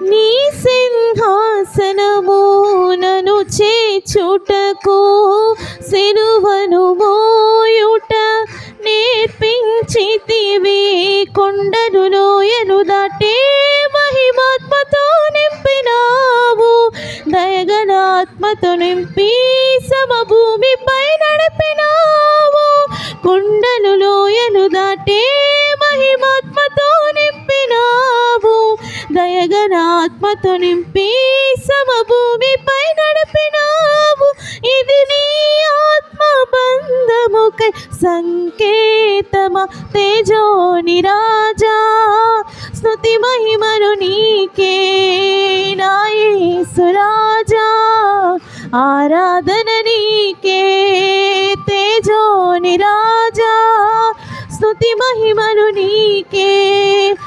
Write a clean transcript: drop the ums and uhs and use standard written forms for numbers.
నీ సింహాసనమునను చేచుటకు సిలువను మోయుట నేర్పించితివి. కొండను లోయను దాటే మహిమాత్మతో నింపినావు. దయగల ఆత్మతో నింపి సమభూమిపై నడిపినావు. కొండను లోయను దాటే మహిమాత్మతో నింపినావు. దయగల ఆత్మతో నింపి సమభూమిపై నడిపినావు. ఇది నీ ఆత్మ బంధముకై సంకేతమా తేజోని రాజా. స్తుతి మహిమను నీకే నా యేసు రాజా. ఆరాధన